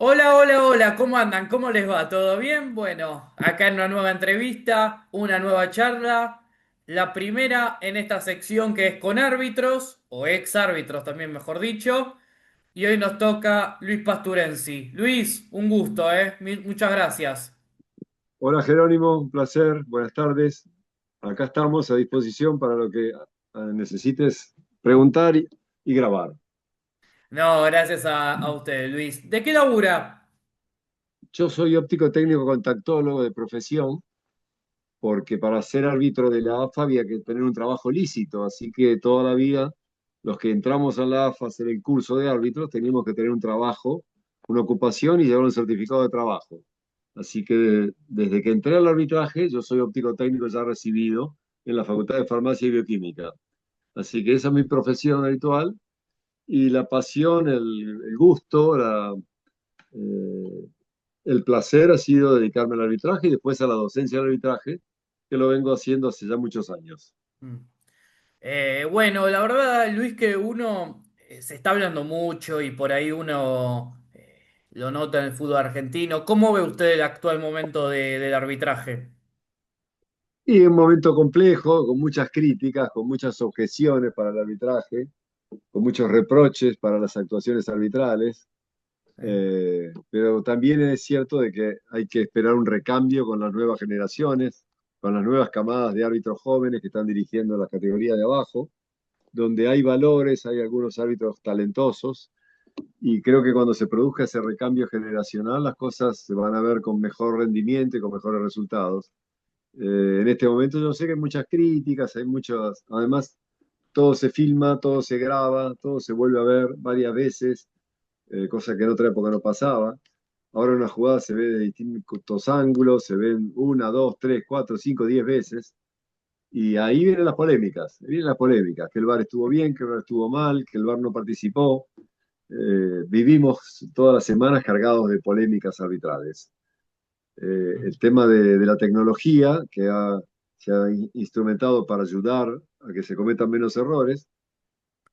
Hola, hola, hola, ¿cómo andan? ¿Cómo les va? ¿Todo bien? Bueno, acá en una nueva entrevista, una nueva charla, la primera en esta sección que es con árbitros, o ex árbitros también mejor dicho, y hoy nos toca Luis Pasturensi. Luis, un gusto, ¿eh? Muchas gracias. Hola Jerónimo, un placer, buenas tardes. Acá estamos a disposición para lo que necesites preguntar y grabar. No, gracias a ustedes, Luis. ¿De qué labura? Yo soy óptico técnico contactólogo de profesión, porque para ser árbitro de la AFA había que tener un trabajo lícito, así que toda la vida los que entramos a la AFA a hacer el curso de árbitros teníamos que tener un trabajo, una ocupación y llevar un certificado de trabajo. Así que desde que entré al arbitraje, yo soy óptico técnico ya recibido en la Facultad de Farmacia y Bioquímica. Así que esa es mi profesión habitual y la pasión, el gusto, eh, el placer ha sido dedicarme al arbitraje y después a la docencia del arbitraje, que lo vengo haciendo hace ya muchos años. Mm. Bueno, la verdad, Luis, que uno se está hablando mucho y por ahí uno lo nota en el fútbol argentino. ¿Cómo ve usted el actual momento del arbitraje? Y un momento complejo, con muchas críticas, con muchas objeciones para el arbitraje, con muchos reproches para las actuaciones arbitrales. Pero también es cierto de que hay que esperar un recambio con las nuevas generaciones, con las nuevas camadas de árbitros jóvenes que están dirigiendo las categorías de abajo, donde hay valores, hay algunos árbitros talentosos, y creo que cuando se produzca ese recambio generacional, las cosas se van a ver con mejor rendimiento y con mejores resultados. En este momento yo sé que hay muchas críticas, hay muchas, además todo se filma, todo se graba, todo se vuelve a ver varias veces, cosa que en otra época no pasaba. Ahora una jugada se ve de distintos ángulos, se ven una, dos, tres, cuatro, cinco, 10 veces. Y ahí vienen las polémicas, que el VAR estuvo bien, que el VAR estuvo mal, que el VAR no participó. Vivimos todas las semanas cargados de polémicas arbitrales. El tema de la tecnología, se ha instrumentado para ayudar a que se cometan menos errores,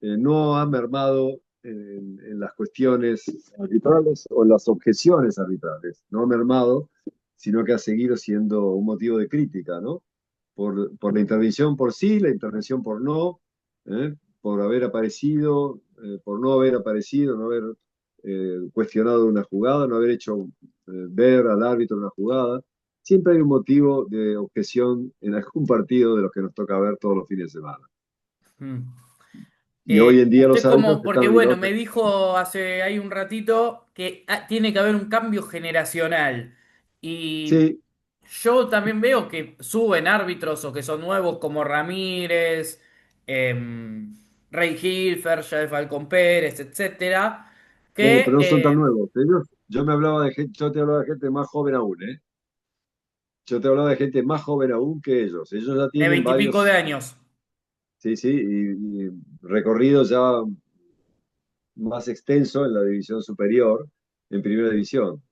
no ha mermado en las cuestiones arbitrales o en las objeciones arbitrales. No ha mermado, sino que ha seguido siendo un motivo de crítica, ¿no? Por la intervención por sí, la intervención por no, por haber aparecido, por no haber aparecido, no haber cuestionado una jugada, no haber hecho ver al árbitro una jugada. Siempre hay un motivo de objeción en algún partido de los que nos toca ver todos los fines de semana. Mm. Y hoy en día Usted los árbitros como, porque están bueno, obligados. me dijo hace ahí un ratito que tiene que haber un cambio generacional. Y Sí, yo también veo que suben árbitros o que son nuevos como Ramírez, Rey Hilfer, de Falcón Pérez, etcétera, bueno, que pero no son tan nuevos. Yo me hablaba de gente, yo te hablaba de gente más joven aún, ¿eh? Yo te hablaba de gente más joven aún que ellos. Ellos ya de tienen veintipico de varios, años. sí, sí, y recorridos ya más extenso en la división superior, en primera división.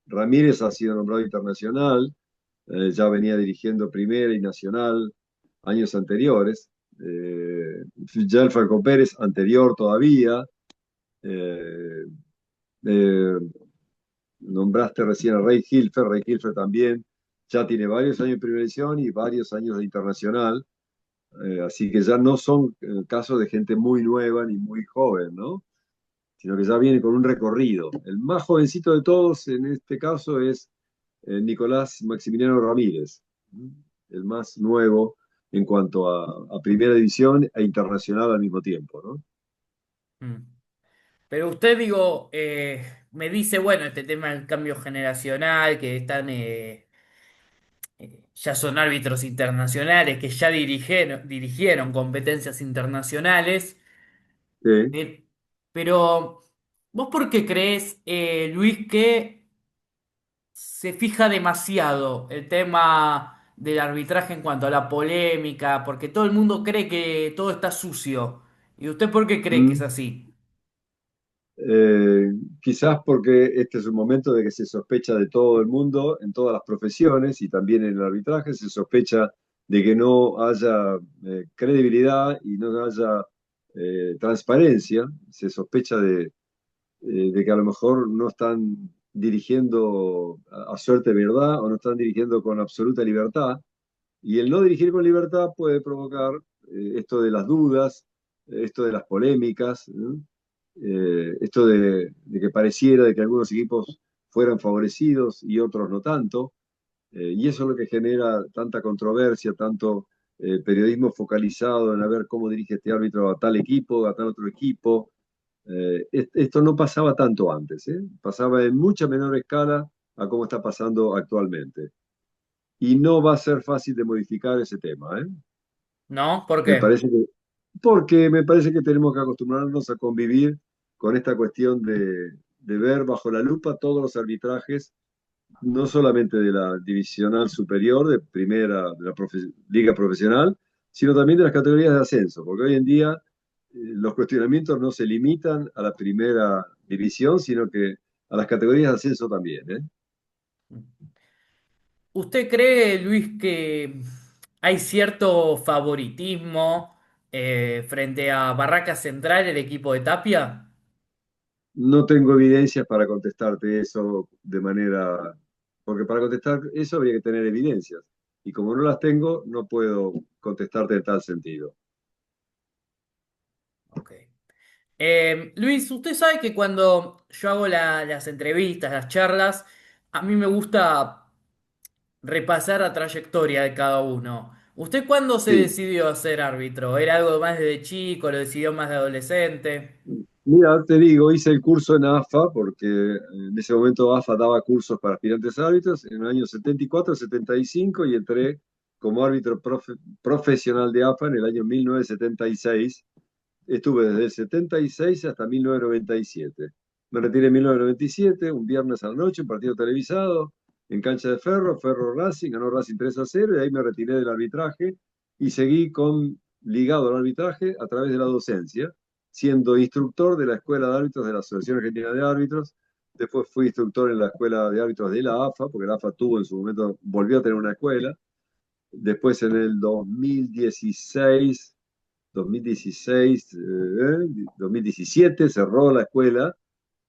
Ramírez ha sido nombrado internacional, ya venía dirigiendo primera y nacional años anteriores. Ya el Falcón Pérez, anterior todavía. Eh, eh, Nombraste recién a Rey Hilfer también ya tiene varios años de primera división y varios años de internacional, así que ya no son casos de gente muy nueva ni muy joven, ¿no? Sino que ya viene con un recorrido. El más jovencito de todos en este caso es Nicolás Maximiliano Ramírez, ¿no? El más nuevo en cuanto a primera división e internacional al mismo tiempo, ¿no? Mm. Pero usted, digo, me dice, bueno, este tema del cambio generacional, que están, ya son árbitros internacionales, que ya dirigieron competencias internacionales. Sí. Eh, pero, ¿vos por qué crees, Luis, que se fija demasiado el tema del arbitraje en cuanto a la polémica? Porque todo el mundo cree que todo está sucio. ¿Y usted por qué cree que es Mm. así? Eh, Quizás porque este es un momento de que se sospecha de todo el mundo, en todas las profesiones y también en el arbitraje, se sospecha de que no haya credibilidad y no haya transparencia, se sospecha de que a lo mejor no están dirigiendo a suerte verdad o no están dirigiendo con absoluta libertad. Y el no dirigir con libertad puede provocar esto de las dudas, esto de las polémicas, ¿no? Esto de que pareciera de que algunos equipos fueran favorecidos y otros no tanto. Y eso es lo que genera tanta controversia, tanto periodismo focalizado en a ver cómo dirige este árbitro a tal equipo, a tal otro equipo. Esto no pasaba tanto antes, ¿eh? Pasaba en mucha menor escala a cómo está pasando actualmente. Y no va a ser fácil de modificar ese tema, ¿eh? ¿No? ¿Por Me qué? parece que, porque me parece que tenemos que acostumbrarnos a convivir con esta cuestión de ver bajo la lupa todos los arbitrajes, no solamente de la divisional superior, de primera, de la liga profesional, sino también de las categorías de ascenso, porque hoy en día los cuestionamientos no se limitan a la primera división, sino que a las categorías de ascenso también, ¿eh? ¿Usted cree, Luis, que hay cierto favoritismo frente a Barraca Central, el equipo de Tapia? No tengo evidencias para contestarte eso de manera, porque para contestar eso habría que tener evidencias. Y como no las tengo, no puedo contestarte en tal sentido. Ok. Luis, usted sabe que cuando yo hago las entrevistas, las charlas, a mí me gusta repasar la trayectoria de cada uno. ¿Usted cuándo se Sí. decidió a ser árbitro? ¿Era algo más desde chico? ¿Lo decidió más de adolescente? Mira, te digo, hice el curso en AFA, porque en ese momento AFA daba cursos para aspirantes árbitros en el año 74, 75, y entré como árbitro profesional de AFA en el año 1976. Estuve desde el 76 hasta 1997. Me retiré en 1997, un viernes a la noche, un partido televisado, en cancha de Ferro, Ferro Racing, ganó Racing 3-0, y ahí me retiré del arbitraje y seguí ligado al arbitraje a través de la docencia, siendo instructor de la Escuela de Árbitros de la Asociación Argentina de Árbitros. Después fui instructor en la Escuela de Árbitros de la AFA, porque la AFA tuvo en su momento, volvió a tener una escuela. Después en el 2017 cerró la escuela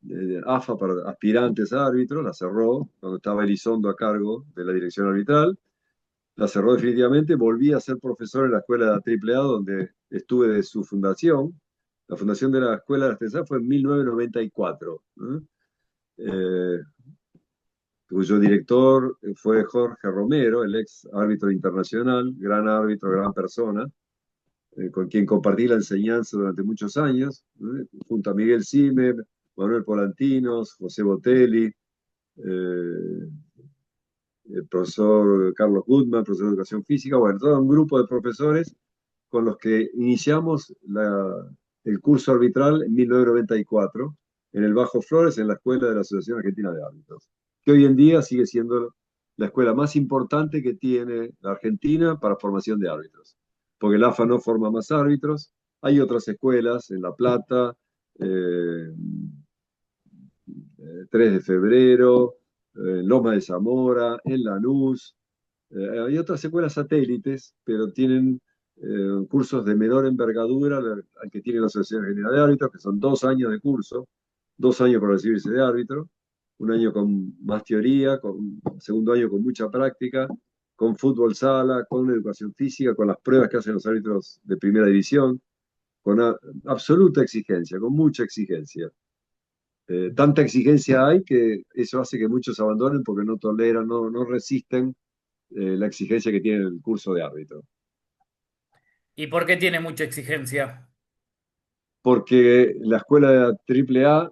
de AFA para aspirantes a árbitros, la cerró cuando estaba Elizondo a cargo de la dirección arbitral, la cerró definitivamente, volví a ser profesor en la escuela de la AAA, donde estuve de su fundación. La fundación de la escuela de la AAA fue en 1994, ¿no? Eh, cuyo director fue Jorge Romero, el ex árbitro internacional, gran árbitro, gran persona, con quien compartí la enseñanza durante muchos años, junto a Miguel Simer, Manuel Polantinos, José Botelli, el profesor Carlos Goodman, profesor de educación física, bueno, todo un grupo de profesores con los que iniciamos el curso arbitral en 1994 en el Bajo Flores, en la Escuela de la Asociación Argentina de Árbitros, que hoy en día sigue siendo la escuela más importante que tiene la Argentina para formación de árbitros, porque el AFA no forma más árbitros, hay otras escuelas en La Plata, eh, 3 de Febrero, Loma de Zamora, en Lanús. Hay otras escuelas satélites, pero tienen cursos de menor envergadura al que tiene la Asociación General de Árbitros, que son 2 años de curso, 2 años para recibirse de árbitro, un año con más teoría, con segundo año con mucha práctica, con fútbol sala, con educación física, con las pruebas que hacen los árbitros de primera división, con absoluta exigencia, con mucha exigencia. Tanta exigencia hay que eso hace que muchos abandonen porque no toleran, no resisten la exigencia que tiene el curso de árbitro. ¿Y por qué tiene mucha exigencia? Porque la escuela de AAA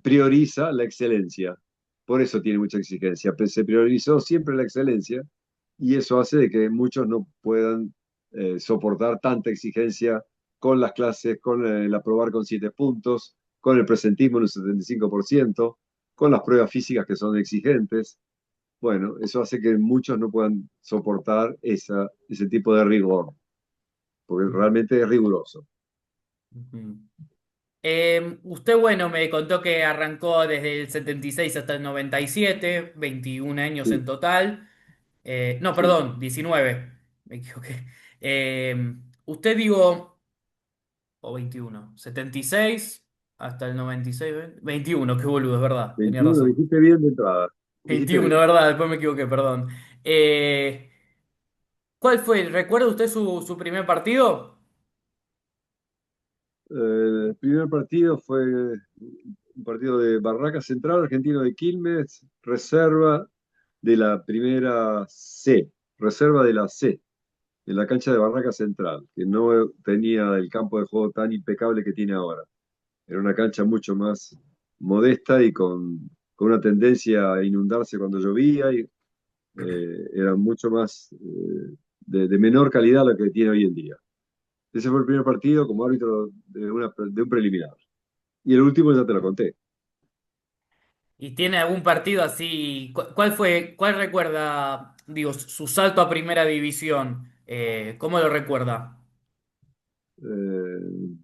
prioriza la excelencia. Por eso tiene mucha exigencia. Se priorizó siempre la excelencia y eso hace de que muchos no puedan soportar tanta exigencia con las clases, con el aprobar con 7 puntos, con el presentismo en un 75%, con las pruebas físicas que son exigentes. Bueno, eso hace que muchos no puedan soportar ese tipo de rigor, porque realmente es riguroso. Ujú. Usted, bueno, me contó que arrancó desde el 76 hasta el 97, 21 años en Sí, total. No, sí. perdón, 19, me equivoqué. Usted digo, o 21, 76. hasta el 96, 21, qué boludo, es verdad, tenía 21, razón. dijiste bien de entrada. Dijiste 21, bien. ¿verdad? Después me equivoqué, perdón. Eh, ¿Cuál fue? ¿Recuerda usted su primer partido? El primer partido fue un partido de Barraca Central, Argentino de Quilmes, reserva de la primera C, reserva de la C, en la cancha de Barraca Central, que no tenía el campo de juego tan impecable que tiene ahora. Era una cancha mucho más modesta y con una tendencia a inundarse cuando llovía y era mucho más de menor calidad a la que tiene hoy en día. Ese fue el primer partido como árbitro de un preliminar. Y el último ya te lo conté. ¿Y tiene algún partido así? ¿Cuál fue? ¿Cuál recuerda, digo, su salto a primera división? ¿Cómo lo recuerda? Eh,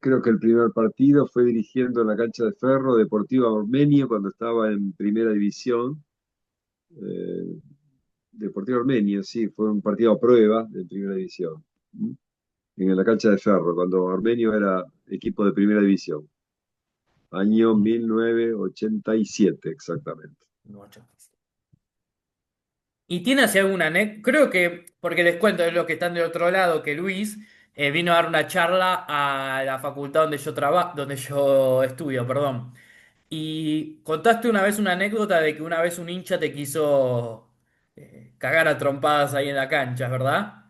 Creo que el primer partido fue dirigiendo en la cancha de Ferro Deportivo Armenio cuando estaba en primera división. Eh, Deportivo Armenio, sí, fue un partido a prueba de primera división. ¿Mm? En la cancha de Ferro, cuando Armenio era equipo de primera división. Año 1987, exactamente. No, ¿y tiene así alguna anécdota? Creo que, porque les cuento de los que están del otro lado, que Luis vino a dar una charla a la facultad donde yo trabajo, donde yo estudio, perdón. Y contaste una vez una anécdota de que una vez un hincha te quiso cagar a trompadas ahí en la cancha, ¿verdad?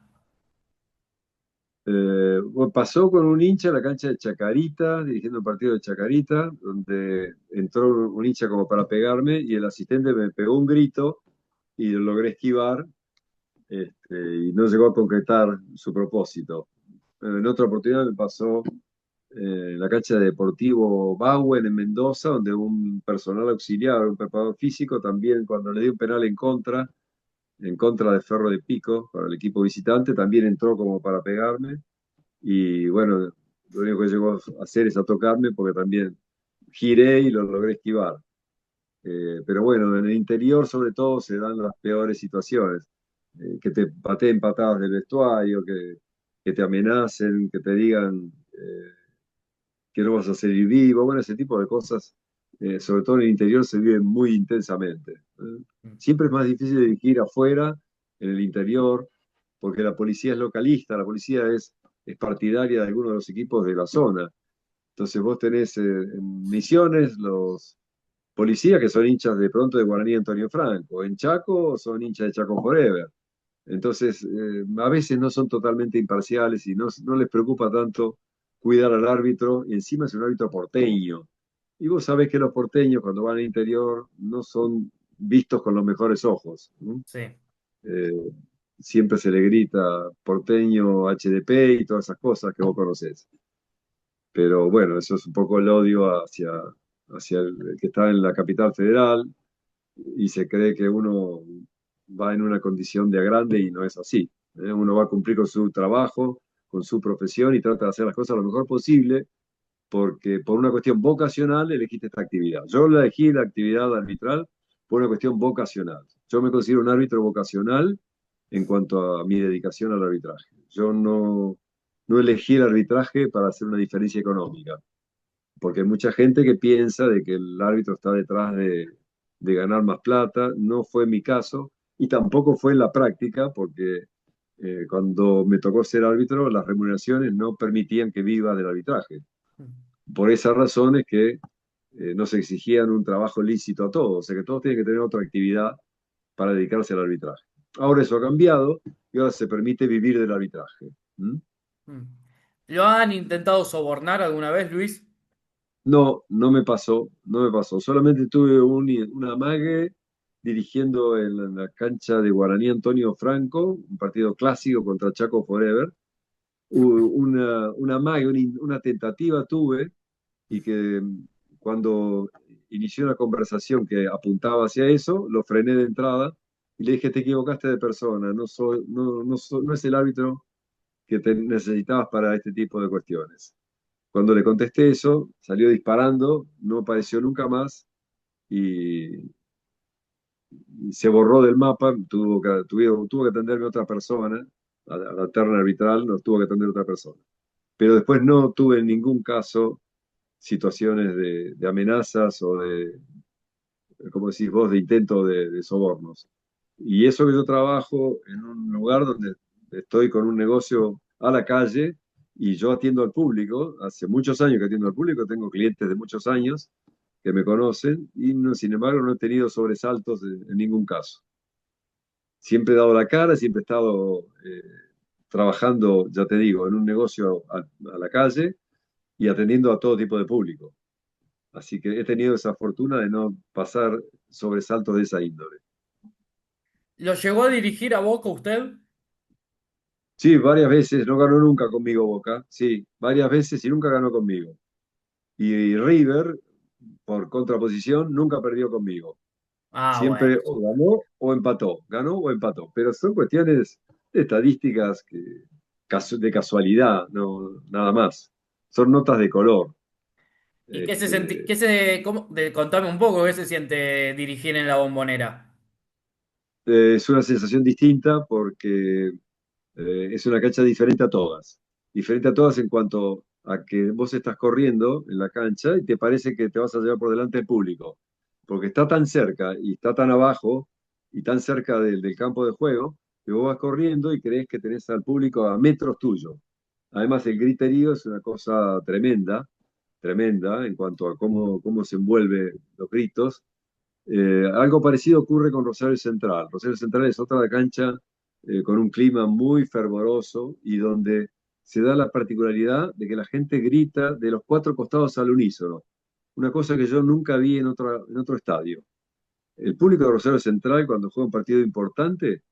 Bueno, pasó con un hincha en la cancha de Chacarita, dirigiendo un partido de Chacarita, donde entró un hincha como para pegarme y el asistente me pegó un grito y lo logré esquivar y no llegó a concretar su propósito. En otra oportunidad me pasó en la cancha de Deportivo Bauen en Mendoza, donde un personal auxiliar, un preparador físico, también cuando le dio un penal en contra de Ferro de Pico para el equipo visitante, también entró como para pegarme y bueno, lo único que llegó a hacer es a tocarme porque también giré y lo logré esquivar. Pero bueno, en el interior sobre todo se dan las peores situaciones. Que te pateen patadas del vestuario, que te amenacen, que te digan que no vas a salir vivo. Bueno, ese tipo de cosas, sobre todo en el interior, se viven muy intensamente. Siempre es más difícil dirigir afuera, en el interior, porque la policía es localista, la policía es partidaria de algunos de los equipos de la zona. Entonces vos tenés en Misiones los policías que son hinchas de pronto de Guaraní Antonio Franco, en Chaco son hinchas de Chaco Forever. Entonces, a veces no son totalmente imparciales y no les preocupa tanto cuidar al árbitro, y encima es un árbitro porteño. Y vos sabés que los porteños cuando van al interior no son vistos con los mejores ojos, ¿no? Sí. Eh, Siempre se le grita porteño HDP y todas esas cosas que vos conocés. Pero bueno, eso es un poco el odio hacia el que está en la capital federal y se cree que uno va en una condición de agrande y no es así. Uno va a cumplir con su trabajo, con su profesión y trata de hacer las cosas lo mejor posible porque por una cuestión vocacional elegiste esta actividad. Yo la elegí la actividad arbitral por una cuestión vocacional. Yo me considero un árbitro vocacional en cuanto a mi dedicación al arbitraje. Yo no elegí el arbitraje para hacer una diferencia económica, porque hay mucha gente que piensa de que el árbitro está detrás de ganar más plata. No fue mi caso y tampoco fue en la práctica, porque cuando me tocó ser árbitro, las remuneraciones no permitían que viva del arbitraje. Por esas razones que no se exigían un trabajo lícito a todos, o sea que todos tienen que tener otra actividad para dedicarse al arbitraje. Ahora eso ha cambiado y ahora se permite vivir del arbitraje. ¿Mm? Mm. ¿Lo han intentado sobornar alguna vez, Luis? No, no me pasó, no me pasó. Solamente tuve un amague dirigiendo en la cancha de Guaraní Antonio Franco, un partido clásico contra Chaco Forever. Una amague, una tentativa tuve y que cuando inició una conversación que apuntaba hacia eso, lo frené de entrada y le dije, te equivocaste de persona, no es el árbitro que te necesitabas para este tipo de cuestiones. Cuando le contesté eso, salió disparando, no apareció nunca más y, y se borró del mapa. Tuvo que atenderme otra persona, a la terna arbitral, nos tuvo que atender otra persona. Pero después no tuve ningún caso situaciones de amenazas o de, como decís vos, de intento de sobornos. Y eso que yo trabajo en un lugar donde estoy con un negocio a la calle y yo atiendo al público, hace muchos años que atiendo al público, tengo clientes de muchos años que me conocen y no, sin embargo no he tenido sobresaltos en ningún caso. Siempre he dado la cara, siempre he estado trabajando, ya te digo, en un negocio a la calle y atendiendo a todo tipo de público. Así que he tenido esa fortuna de no pasar sobresaltos de esa índole. ¿Lo llegó a dirigir a Boca usted? Sí, varias veces, no ganó nunca conmigo Boca, sí, varias veces y nunca ganó conmigo. Y River, por contraposición, nunca perdió conmigo. Ah, bueno. Siempre o ganó o empató, pero son cuestiones de estadísticas de casualidad, no, nada más. Son notas de color. ¿Y qué se senti- Este, qué se, cómo- contame un poco qué se siente dirigir en la Bombonera? es una sensación distinta porque es una cancha diferente a todas. Diferente a todas en cuanto a que vos estás corriendo en la cancha y te parece que te vas a llevar por delante el público. Porque está tan cerca y está tan abajo y tan cerca del campo de juego que vos vas corriendo y crees que tenés al público a metros tuyo. Además, el griterío es una cosa tremenda, tremenda en cuanto a cómo se envuelven los gritos. Algo parecido ocurre con Rosario Central. Rosario Central es otra cancha con un clima muy fervoroso y donde se da la particularidad de que la gente grita de los cuatro costados al unísono, una cosa que yo nunca vi en otro estadio. El público de Rosario Central, cuando juega un partido importante,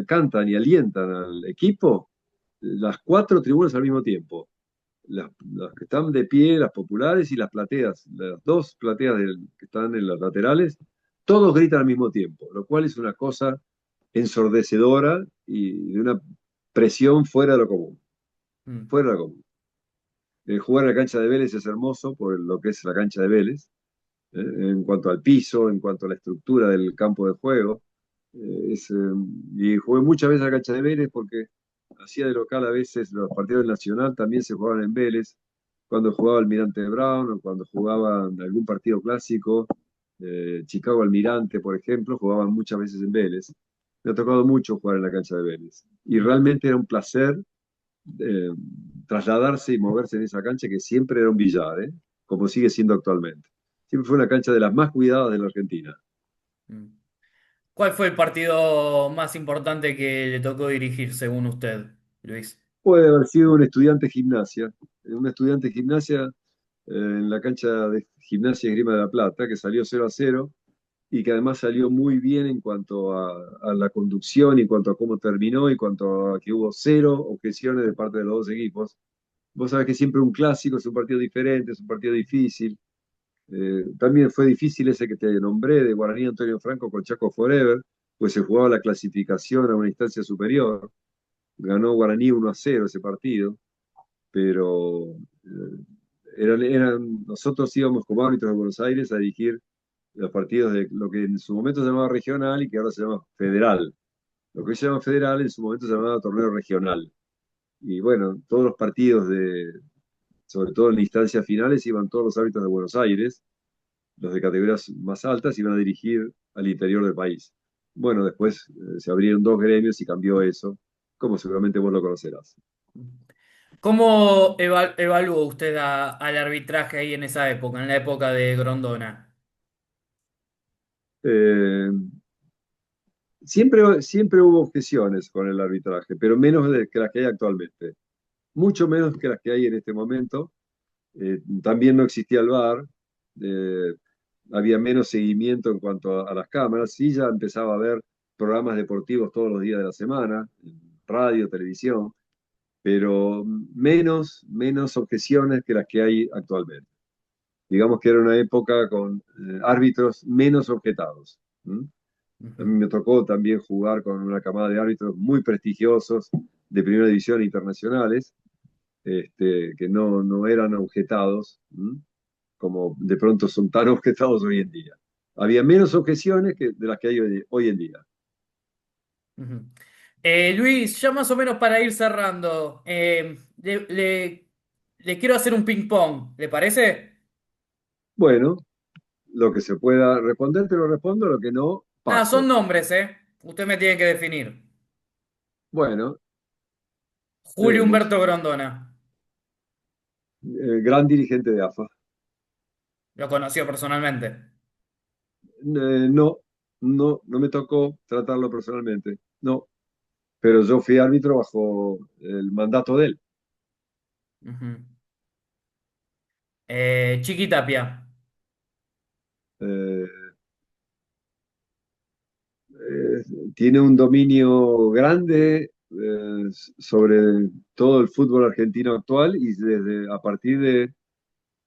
cantan y alientan al equipo las cuatro tribunas al mismo tiempo. Las que están de pie, las populares y las plateas, las dos plateas que están en las laterales, todos gritan al mismo tiempo, lo cual es una cosa ensordecedora y de una presión fuera de lo común, Mm. fuera de lo común. Jugar en la cancha de Vélez es hermoso por lo que es la cancha de Vélez, en cuanto al piso, en cuanto a la estructura del campo de juego. Y jugué muchas veces a la cancha de Vélez porque hacía de local a veces los partidos del Nacional también se jugaban en Vélez, cuando jugaba Almirante Brown o cuando jugaban algún partido clásico, Chicago Almirante, por ejemplo, jugaban muchas veces en Vélez. Me ha tocado mucho jugar en la cancha de Vélez. Y Mm. realmente era un placer eh, trasladarse y moverse en esa cancha que siempre era un billar, ¿eh? Como sigue siendo actualmente. Siempre fue una cancha de las más cuidadas de la Argentina. Mm. ¿Cuál fue el partido más importante que le tocó dirigir, según usted, Luis? Puede haber sido un estudiante de gimnasia, un estudiante de gimnasia en la cancha de gimnasia y Grima de la Plata, que salió 0-0 y que además salió muy bien en cuanto a la conducción, en cuanto a cómo terminó, y cuanto a que hubo cero objeciones de parte de los dos equipos. Vos sabés que siempre un clásico es un partido diferente, es un partido difícil. También fue difícil ese que te nombré de Guaraní Antonio Franco con Chaco Forever, pues se jugaba la clasificación a una instancia superior. Ganó Guaraní 1-0 ese partido, pero nosotros íbamos como árbitros de Buenos Aires a dirigir los partidos de lo que en su momento se llamaba regional y que ahora se llama federal. Lo que hoy se llama federal en su momento se llamaba torneo regional. Y bueno, todos los partidos sobre todo en instancias finales, iban todos los árbitros de Buenos Aires, los de categorías más altas iban a dirigir al interior del país. Bueno, después se abrieron dos gremios y cambió eso, como seguramente vos lo conocerás. ¿Cómo evalúa usted al arbitraje ahí en esa época, en la época de Grondona? Eh, siempre hubo objeciones con el arbitraje, pero menos que las que hay actualmente. Mucho menos que las que hay en este momento. También no existía el VAR, eh, había menos seguimiento en cuanto a las cámaras, sí ya empezaba a haber programas deportivos todos los días de la semana, en radio, televisión, pero menos objeciones que las que hay actualmente. Digamos que era una época con árbitros menos objetados. ¿M? A Ujú, mí me tocó también jugar con una camada de árbitros muy prestigiosos de primera división internacionales, que no eran objetados, como de pronto son tan objetados hoy en día. Había menos objeciones de las que hay hoy en día. ujú. Luis, ya más o menos para ir cerrando, le quiero hacer un ping-pong, ¿le parece? Bueno, lo que se pueda responder te lo respondo, lo que no, Nada, son paso. nombres, ¿eh? Usted me tiene que definir. Bueno, Julio vemos. Humberto Grondona. Gran dirigente de AFA. Lo conoció personalmente. No, no me tocó tratarlo personalmente. No, pero yo fui árbitro bajo el mandato de él. Ujú. Chiqui Tapia. Eh, eh, Tiene un dominio grande sobre todo el fútbol argentino actual y desde a partir de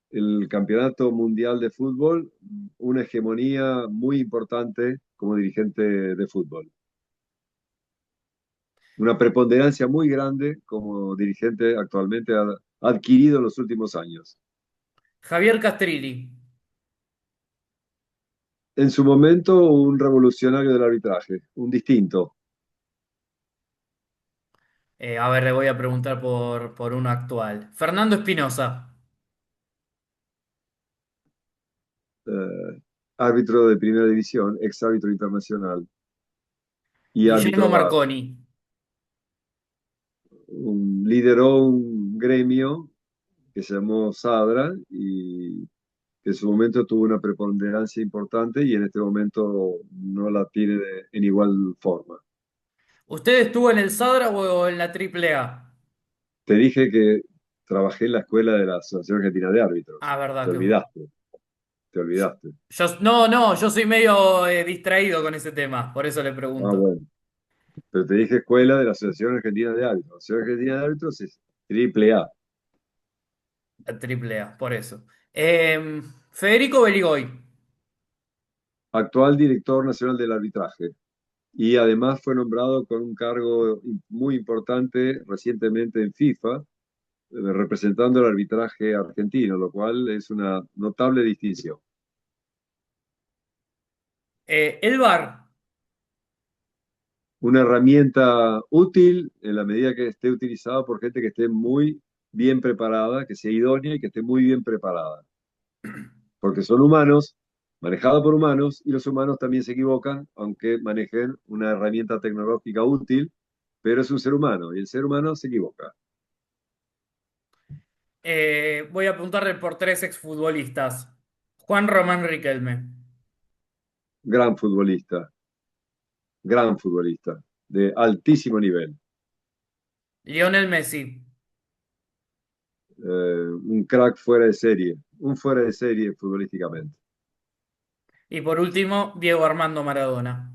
el Campeonato Mundial de Fútbol, una hegemonía muy importante como dirigente de fútbol. Una preponderancia muy grande como dirigente actualmente ha adquirido en los últimos años. Javier Castrilli. En su momento, un revolucionario del arbitraje, un distinto. A ver, le voy a preguntar por uno actual. Fernando Espinosa. Árbitro de primera división, ex árbitro internacional y Guillermo árbitro VAR. Marconi. Lideró un gremio que se llamó Sadra y que en su momento tuvo una preponderancia importante y en este momento no la tiene en igual forma. ¿Usted estuvo en el Sadra o en la Triple A? Te dije que trabajé en la escuela de la Asociación Argentina de Árbitros. Ah, verdad Te que bueno. olvidaste, te olvidaste. No, yo soy medio distraído con ese tema, por eso le Ah, pregunto. bueno. Pero te dije escuela de la Asociación Argentina de Árbitros. La Asociación Argentina de Árbitros es triple A. La Triple A, por eso. Federico Beligoy. Actual director nacional del arbitraje. Y además fue nombrado con un cargo muy importante recientemente en FIFA, representando el arbitraje argentino, lo cual es una notable distinción. El VAR. Una herramienta útil en la medida que esté utilizada por gente que esté muy bien preparada, que sea idónea y que esté muy bien preparada. Porque son humanos, manejados por humanos, y los humanos también se equivocan, aunque manejen una herramienta tecnológica útil, pero es un ser humano y el ser humano se equivoca. Voy a apuntarle por tres exfutbolistas. Juan Román Riquelme. Gran gran futbolista, de altísimo nivel. Lionel Messi. Un crack fuera de serie, un fuera de serie futbolísticamente. Y por último, Diego Armando Maradona.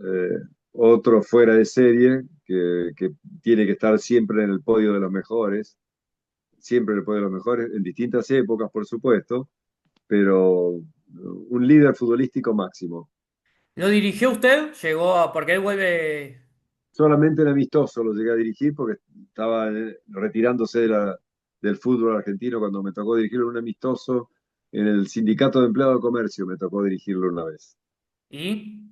Eh, Otro fuera de serie que tiene que estar siempre en el podio de los mejores, siempre en el podio de los mejores, en distintas épocas, por supuesto, pero un líder futbolístico máximo. ¿Lo dirigió usted? Porque él vuelve. Solamente en amistoso lo llegué a dirigir porque estaba retirándose del fútbol argentino cuando me tocó dirigirlo en un amistoso en el Sindicato de Empleados de Comercio, me tocó dirigirlo una vez. ¿Y?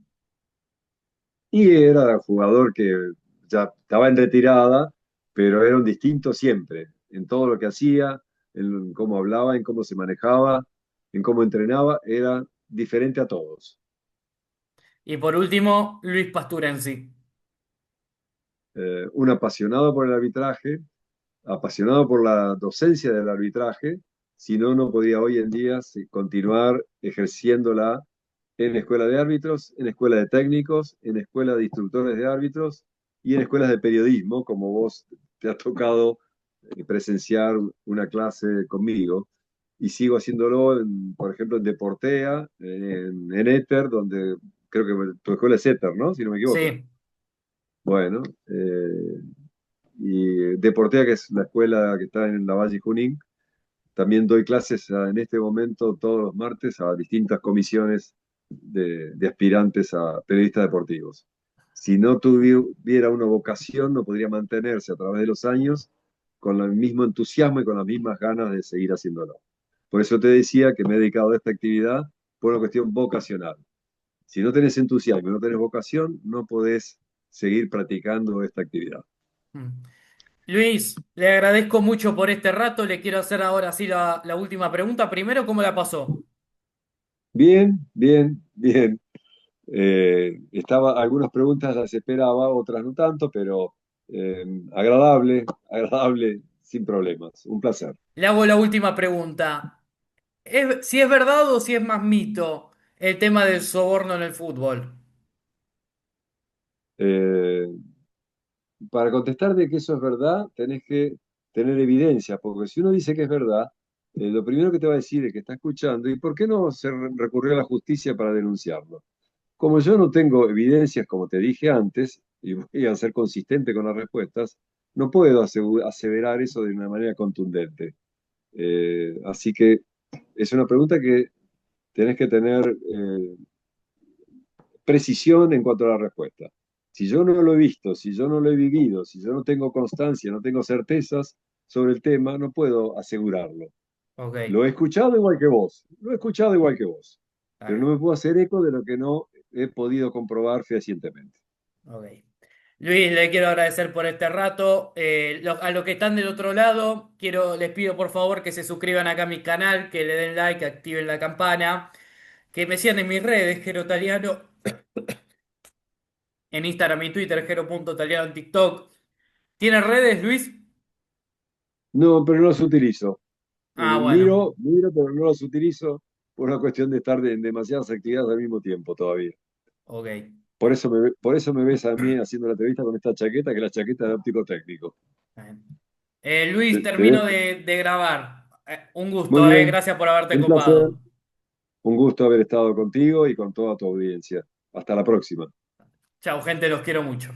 Y era un jugador que ya estaba en retirada, pero era un distinto siempre, en todo lo que hacía, en cómo hablaba, en cómo se manejaba, en cómo entrenaba, era diferente a todos. Y por último, Luis Pasturensi. Un apasionado por el arbitraje, apasionado por la docencia del arbitraje, si no, no podría hoy en día continuar ejerciéndola en escuela de árbitros, en escuela de técnicos, en escuela de instructores de árbitros y en escuelas de periodismo, como vos te ha tocado presenciar una clase conmigo. Y sigo haciéndolo, por ejemplo, en Deportea, en Éter, donde creo que tu escuela es Éter, ¿no? Si no me equivoco. Sí. Bueno, y Deportea, que es la escuela que está en la Valle Junín, también doy clases en este momento todos los martes a distintas comisiones de aspirantes a periodistas deportivos. Si no tuviera una vocación, no podría mantenerse a través de los años con el mismo entusiasmo y con las mismas ganas de seguir haciéndolo. Por eso te decía que me he dedicado a esta actividad por una cuestión vocacional. Si no tenés entusiasmo y no tenés vocación, no podés seguir practicando esta actividad. Mm. Luis, le agradezco mucho por este rato. Le quiero hacer ahora sí la última pregunta. Primero, ¿cómo la pasó? Bien, bien, bien. Algunas preguntas las esperaba, otras no tanto, pero agradable, agradable, sin problemas. Un placer. Le hago la última pregunta. Si es verdad o si es más mito el tema del soborno en el fútbol? Eh, para contestar de que eso es verdad, tenés que tener evidencia, porque si uno dice que es verdad, lo primero que te va a decir es que está escuchando, ¿y por qué no se recurrió a la justicia para denunciarlo? Como yo no tengo evidencias, como te dije antes, y voy a ser consistente con las respuestas, no puedo aseverar eso de una manera contundente. Así que es una pregunta que tenés que tener precisión en cuanto a la respuesta. Si yo no lo he visto, si yo no lo he vivido, si yo no tengo constancia, no tengo certezas sobre el tema, no puedo asegurarlo. Ok, Lo he escuchado igual que vos, lo he escuchado igual que vos, está pero no bien. me puedo hacer eco de lo que no he podido comprobar fehacientemente. Ok. Luis, le quiero agradecer por este rato. A los que están del otro lado, les pido por favor que se suscriban acá a mi canal, que le den like, que activen la campana, que me sigan en mis redes, Jero Taliano, en Instagram y Twitter, Jero.Taliano en TikTok. ¿Tiene redes, Luis? No, pero no los utilizo. Ah, bueno. Miro, pero no los utilizo por una cuestión de estar en demasiadas actividades al mismo tiempo todavía. Ok. Por eso me ves a mí haciendo la entrevista con esta chaqueta, que es la chaqueta de óptico técnico. Bien. Luis, Te ves? termino de grabar. Un Muy gusto, bien, gracias por haberte un placer, copado. un gusto haber estado contigo y con toda tu audiencia. Hasta la próxima. Chao, gente, los quiero mucho.